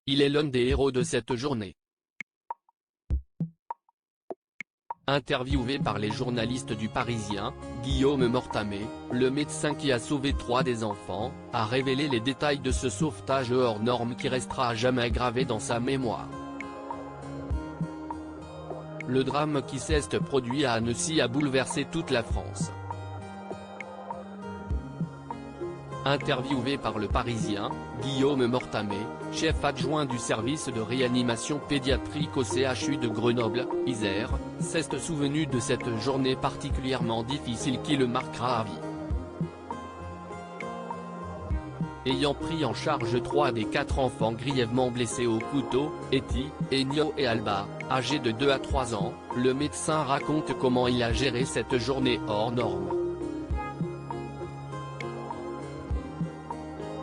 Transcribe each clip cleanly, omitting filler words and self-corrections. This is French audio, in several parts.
Il est l'un des héros de cette journée. Interviewé par les journalistes du Parisien, Guillaume Mortamé, le médecin qui a sauvé 3 des enfants, a révélé les détails de ce sauvetage hors norme qui restera à jamais gravé dans sa mémoire. Le drame qui s'est produit à Annecy a bouleversé toute la France. Interviewé par le Parisien, Guillaume Mortamé, chef adjoint du service de réanimation pédiatrique au CHU de Grenoble, Isère, s'est souvenu de cette journée particulièrement difficile qui le marquera à vie. Ayant pris en charge 3 des 4 enfants grièvement blessés au couteau, Eti, Enio et Alba, âgés de 2 à 3 ans, le médecin raconte comment il a géré cette journée hors norme.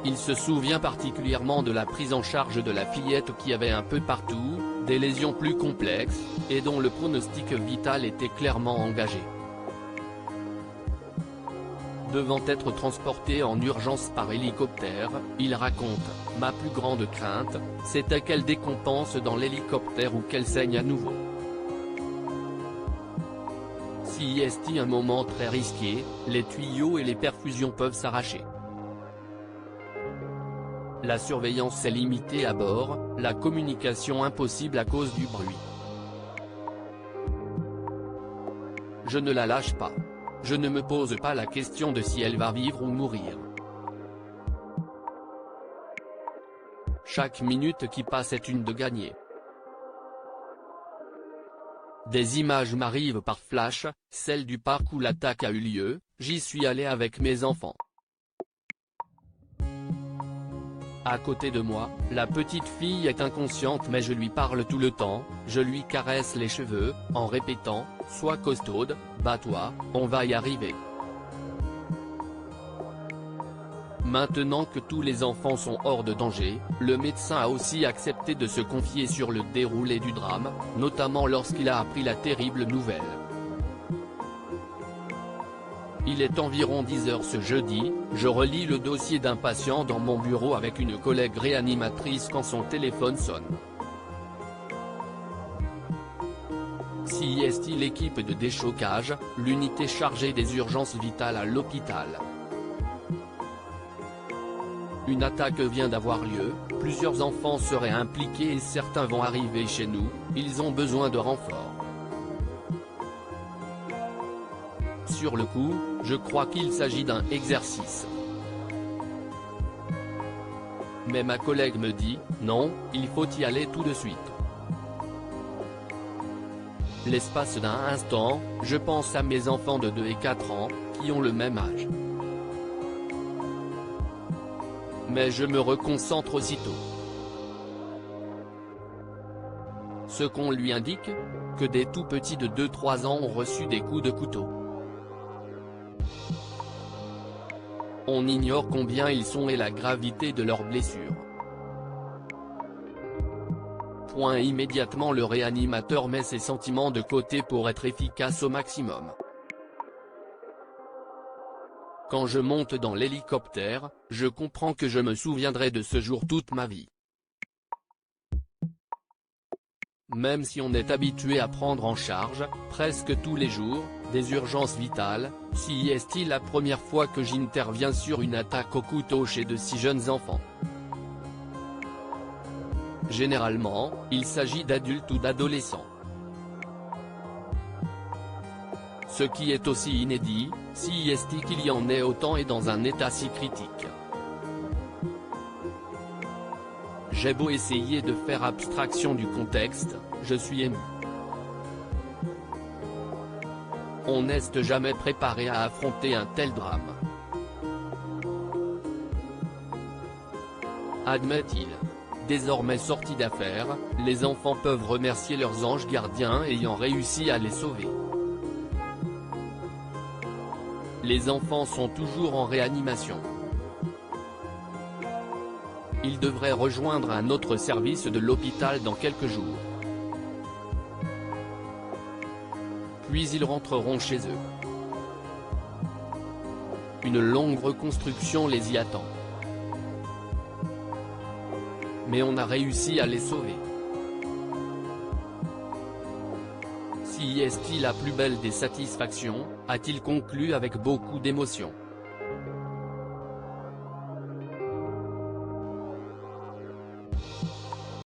Il se souvient particulièrement de la prise en charge de la fillette qui avait un peu partout, des lésions plus complexes, et dont le pronostic vital était clairement engagé. Devant être transporté en urgence par hélicoptère, il raconte « Ma plus grande crainte, c'était qu'elle décompense dans l'hélicoptère ou qu'elle saigne à nouveau. Si est un moment très risqué, les tuyaux et les perfusions peuvent s'arracher. La surveillance est limitée à bord, la communication impossible à cause du bruit. Je ne la lâche pas. Je ne me pose pas la question de si elle va vivre ou mourir. Chaque minute qui passe est une de gagnée. Des images m'arrivent par flash, celle du parc où l'attaque a eu lieu, j'y suis allé avec mes enfants. À côté de moi, la petite fille est inconsciente mais je lui parle tout le temps, je lui caresse les cheveux, en répétant « Sois costaude, bats-toi, on va y arriver ». Maintenant que tous les enfants sont hors de danger, le médecin a aussi accepté de se confier sur le déroulé du drame, notamment lorsqu'il a appris la terrible nouvelle. Il est environ 10 h ce jeudi, je relis le dossier d'un patient dans mon bureau avec une collègue réanimatrice quand son téléphone sonne. CIST l'équipe de déchocage, l'unité chargée des urgences vitales à l'hôpital. Une attaque vient d'avoir lieu, plusieurs enfants seraient impliqués et certains vont arriver chez nous, ils ont besoin de renforts. Sur le coup, je crois qu'il s'agit d'un exercice. Mais ma collègue me dit, non, il faut y aller tout de suite. L'espace d'un instant, je pense à mes enfants de 2 et 4 ans, qui ont le même âge. Mais je me reconcentre aussitôt. Ce qu'on lui indique, que des tout petits de 2-3 ans ont reçu des coups de couteau. On ignore combien ils sont et la gravité de leurs blessures. Immédiatement le réanimateur met ses sentiments de côté pour être efficace au maximum. Quand je monte dans l'hélicoptère, je comprends que je me souviendrai de ce jour toute ma vie. Même si on est habitué à prendre en charge, presque tous les jours, des urgences vitales, si est-il la première fois que j'interviens sur une attaque au couteau chez de si jeunes enfants. Généralement, il s'agit d'adultes ou d'adolescents. Ce qui est aussi inédit, si est qu'il y en ait autant et dans un état si critique. J'ai beau essayer de faire abstraction du contexte, je suis ému. On n'est jamais préparé à affronter un tel drame. Admet-il. Désormais sortis d'affaire, les enfants peuvent remercier leurs anges gardiens ayant réussi à les sauver. Les enfants sont toujours en réanimation. Ils devraient rejoindre un autre service de l'hôpital dans quelques jours. Puis ils rentreront chez eux. Une longue reconstruction les y attend. mais on a réussi à les sauver. Si est-il la plus belle des satisfactions, a-t-il conclu avec beaucoup d'émotion.